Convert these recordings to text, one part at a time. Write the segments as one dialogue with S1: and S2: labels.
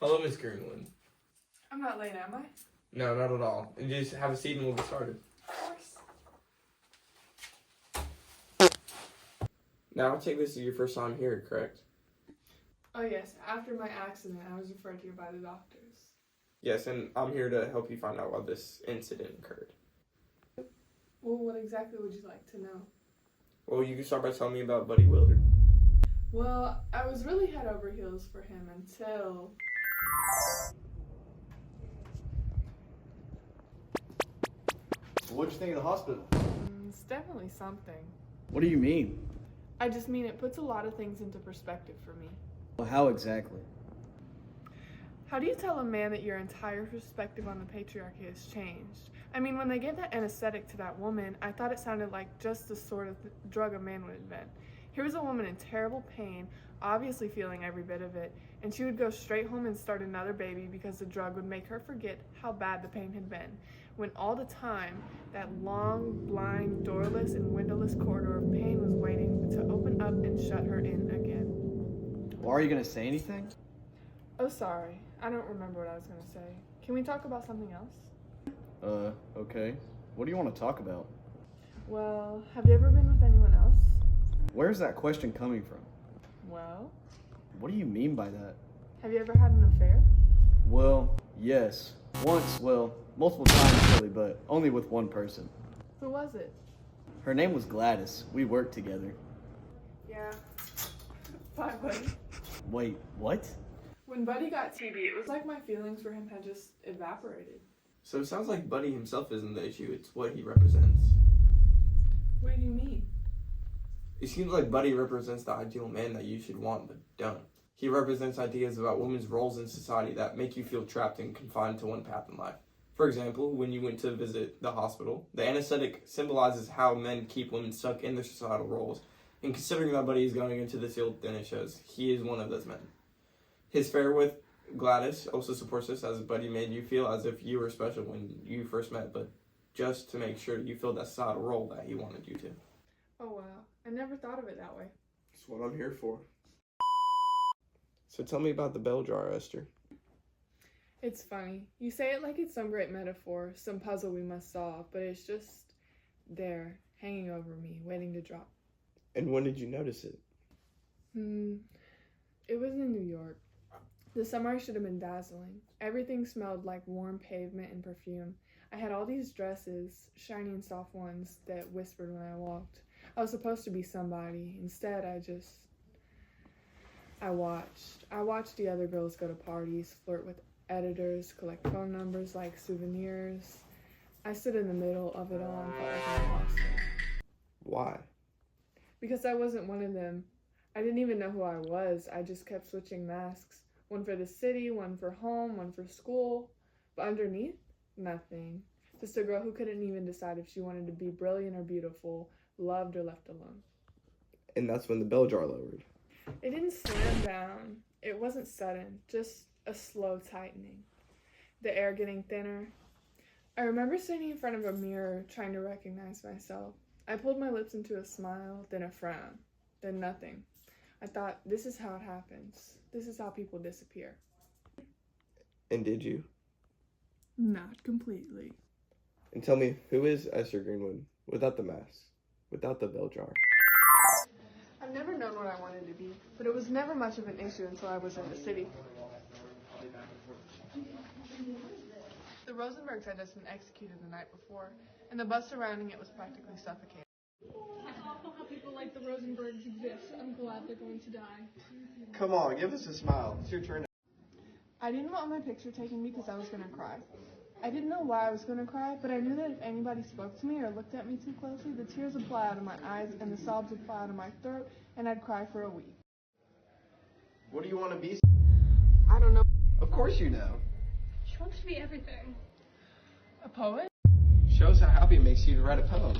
S1: Hello, Miss Greenwood.
S2: I'm not late, am I?
S1: No, not at all. You just have a seat and we'll get started.
S2: Of course.
S1: Now, I take this as your first time here, correct?
S2: Oh yes, after my accident, I was referred here by the doctors.
S1: Yes, and I'm here to help you find out why this incident occurred.
S2: Well, what exactly would you like to know?
S1: Well, you can start by telling me about Buddy Willard.
S2: Well, I was really head over heels for him until...
S3: What'd you think of the hospital?
S2: It's definitely something.
S3: What do you mean?
S2: I just mean it puts a lot of things into perspective for me.
S3: Well, how exactly?
S2: How do you tell a man that your entire perspective on the patriarchy has changed? I mean, when they gave that anesthetic to that woman, I thought it sounded like just the sort of drug a man would invent. Here was a woman in terrible pain, obviously feeling every bit of it, and she would go straight home and start another baby because the drug would make her forget how bad the pain had been, when all the time, that long, blind, doorless, and windowless corridor of pain was waiting to open up and shut her in again.
S3: Well, are you gonna say anything?
S2: Oh, sorry. I don't remember what I was going to say. Can we talk about something else?
S3: Okay. What do you want to talk about?
S2: Well, have you ever been with anyone else?
S3: Where's that question coming from?
S2: Well,
S3: What do you mean by that?
S2: have you ever had an affair?
S3: Well, yes. Once, well, multiple times really, but only with one person.
S2: Who was it?
S3: Her name was Gladys. We worked together.
S2: Yeah. Bye, Buddy.
S3: Wait, what?
S2: When Buddy got TB, it was like my feelings for him had just evaporated.
S1: So it sounds like Buddy himself isn't the issue, it's what he represents.
S2: What do you mean?
S1: It seems like Buddy represents the ideal man that you should want but don't. He represents ideas about women's roles in society that make you feel trapped and confined to one path in life. For example, when you went to visit the hospital, the anesthetic symbolizes how men keep women stuck in their societal roles. And considering that Buddy is going into this field, then it shows he is one of those men. His affair with Gladys also supports this, as Buddy made you feel as if you were special when you first met, but just to make sure you filled that societal role that he wanted you to.
S2: Oh, wow. I never thought of it that way.
S1: That's what I'm here for. So tell me about the bell jar, Esther.
S2: It's funny. You say it like it's some great metaphor, some puzzle we must solve, but it's just there, hanging over me, waiting to drop.
S1: And when did you notice it?
S2: It was in New York. The summer should have been dazzling. Everything smelled like warm pavement and perfume. I had all these dresses, shiny and soft ones, that whispered when I walked. I was supposed to be somebody. Instead, I watched the other girls go to parties, flirt with editors, collect phone numbers like souvenirs. I stood in the middle of it all and felt like an imposter.
S1: Why?
S2: Because I wasn't one of them. I didn't even know who I was. I just kept switching masks. One for the city, one for home, one for school. But underneath, nothing. Just a girl who couldn't even decide if she wanted to be brilliant or beautiful, loved or left alone.
S1: And that's when the bell jar lowered.
S2: It didn't slam down. It wasn't sudden, just a slow tightening. The air getting thinner. I remember standing in front of a mirror trying to recognize myself. I pulled my lips into a smile, then a frown, then nothing. I thought, this is how it happens. This is how people disappear.
S1: And did you?
S2: Not completely.
S1: And tell me, who is Esther Greenwood without the mask, without the bell jar?
S2: I've never known what I wanted to be, but it was never much of an issue until I was in the city. The Rosenbergs had just been executed the night before, and the bus surrounding it was practically suffocating.
S4: It's awful how people like the Rosenbergs exist. I'm glad they're going to die.
S3: Come on, give us a smile. It's your turn.
S2: I didn't want my picture taken because I was going to cry. I didn't know why I was going to cry, but I knew that if anybody spoke to me or looked at me too closely, the tears would fly out of my eyes and the sobs would fly out of my throat, and I'd cry for a week.
S3: What do you want to be?
S2: I don't know.
S3: Of course you know.
S4: She wants to be everything.
S2: A poet?
S1: Shows how happy it makes you to write a poem.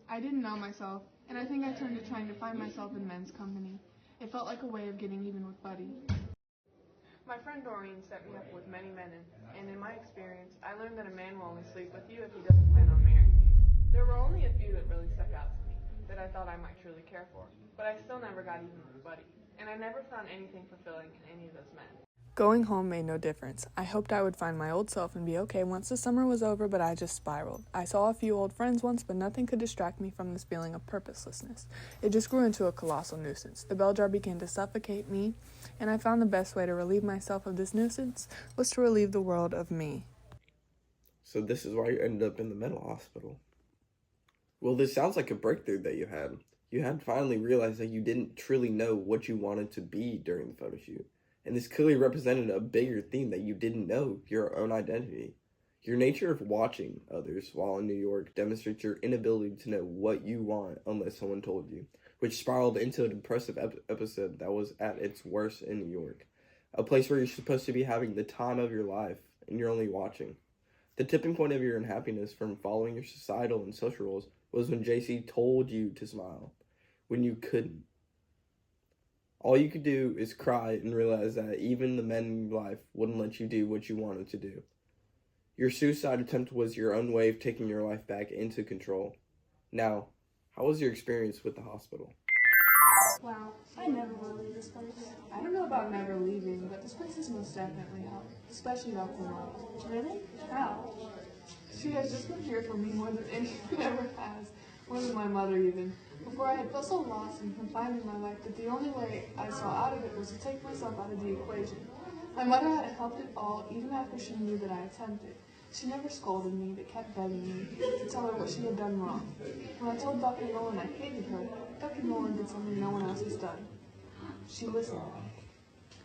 S2: I didn't know myself, and I think I turned to trying to find myself in men's company. It felt like a way of getting even with Buddy. My friend Doreen set me up with many men, and in my experience, I learned that a man will only sleep with you if he doesn't plan on marrying you. There were only a few that really stuck out to me, that I thought I might truly care for, but I still never got even with Buddy, and I never found anything fulfilling in any of those men. Going home made no difference. I hoped I would find my old self and be okay once the summer was over, but I just spiraled. I saw a few old friends once, but nothing could distract me from this feeling of purposelessness. It just grew into a colossal nuisance. The bell jar began to suffocate me, and I found the best way to relieve myself of this nuisance was to relieve the world of me.
S1: So this is why you ended up in the mental hospital. Well, this sounds like a breakthrough that you had. You had finally realized that you didn't truly know what you wanted to be during the photo shoot. And this clearly represented a bigger theme that you didn't know, your own identity. Your nature of watching others while in New York demonstrates your inability to know what you want unless someone told you, which spiraled into a depressive episode that was at its worst in New York. A place where you're supposed to be having the time of your life, and you're only watching. The tipping point of your unhappiness from following your societal and social roles was when JC told you to smile, when you couldn't. All you could do is cry and realize that even the men in your life wouldn't let you do what you wanted to do. Your suicide attempt was your own way of taking your life back into control. Now, how was your experience with the hospital?
S2: Wow, I never want to leave this place. I don't know about never leaving, but this place has most definitely helped, especially Dr. Mom. Really? How? She has just been here for me more than anyone ever has, more than my mother even. Before I had felt so lost and confined in my life that the only way I saw out of it was to take myself out of the equation. My mother had helped it all even after she knew that I attempted. She never scolded me, but kept begging me to tell her what she had done wrong. When I told Dr. Nolan I hated her, Dr. Nolan did something no one else has done. She listened.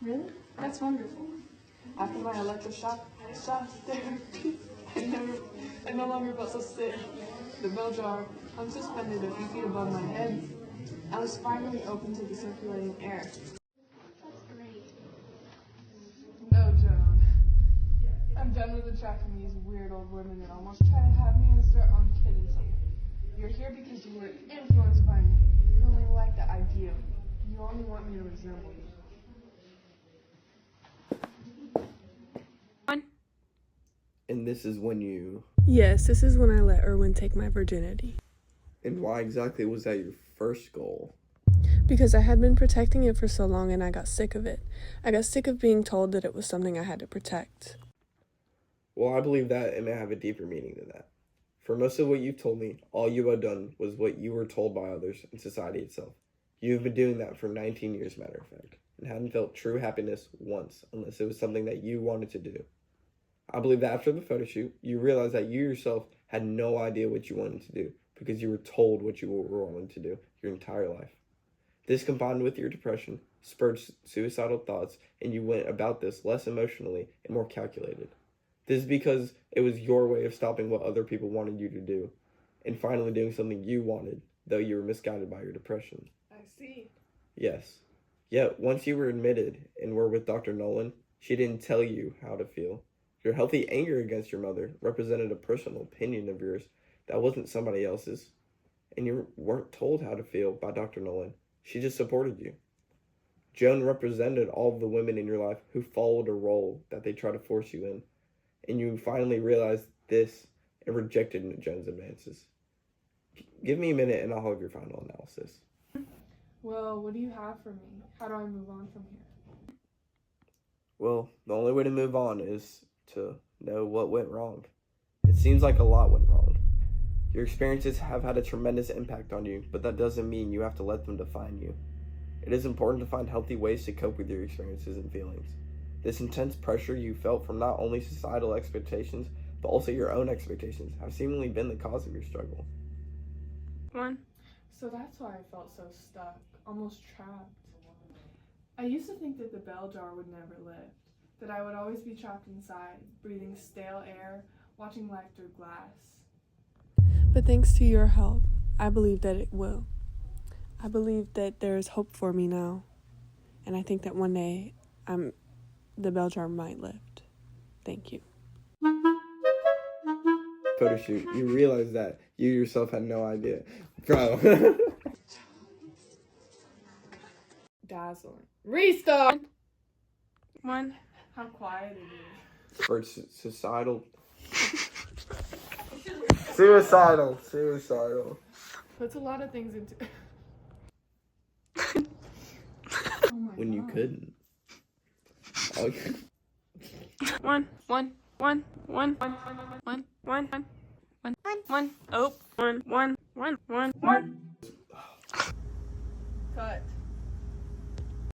S2: Really? That's wonderful. After my electroshock therapy, I no longer felt so sick. The bell jar hung suspended a few feet above my head. I was finally open to the circulating air.
S4: That's great.
S2: Oh, Joan. I'm done with attracting these weird old women that almost try to have me as their own kid in something. You're here because you were influenced by me. You only like the idea of me. You only want me to resemble you.
S1: And this is when you...
S2: Yes, this is when I let Erwin take my virginity.
S1: And why exactly was that your first goal?
S2: Because I had been protecting it for so long and I got sick of it. I got sick of being told that it was something I had to protect.
S1: Well, I believe that it may have a deeper meaning than that. For most of what you've told me, all you had done was what you were told by others and society itself. You have been doing that for 19 years, matter of fact, and hadn't felt true happiness once, unless it was something that you wanted to do. I believe that after the photo shoot, you realized that you yourself had no idea what you wanted to do because you were told what you were wanting to do your entire life. This combined with your depression spurred suicidal thoughts, and you went about this less emotionally and more calculated. This is because it was your way of stopping what other people wanted you to do and finally doing something you wanted, though you were misguided by your depression.
S2: I see.
S1: Yes. Yet, once you were admitted and were with Dr. Nolan, she didn't tell you how to feel. Your healthy anger against your mother represented a personal opinion of yours that wasn't somebody else's, and you weren't told how to feel by Dr. Nolan. She just supported you. Joan represented all of the women in your life who followed a role that they tried to force you in, and you finally realized this and rejected Joan's advances. Give me a minute and I'll have your final analysis.
S2: Well, what do you have for me? How do I move on from here?
S1: Well, the only way to move on is to know what went wrong. It seems like a lot went wrong. Your experiences have had a tremendous impact on you, but that doesn't mean you have to let them define you. It is important to find healthy ways to cope with your experiences and feelings. This intense pressure you felt from not only societal expectations, but also your own expectations have seemingly been the cause of your struggle.
S2: So that's why I felt so stuck, almost trapped. I used to think that the bell jar would never lift, that I would always be trapped inside, breathing stale air, watching life through glass. But thanks to your help, I believe that it will. I believe that there is hope for me now, and I think that one day the bell jar might lift. Thank you.
S1: Photo shoot, you realize that you yourself had no idea. Bro.
S2: Dazzling. Restart! One, how quiet it is.
S1: For societal. Suicidal.
S2: Puts a lot of things into.
S4: Oh my
S1: When you
S4: God.
S1: couldn't. Okay.
S5: One. Oh, one.
S2: Cut.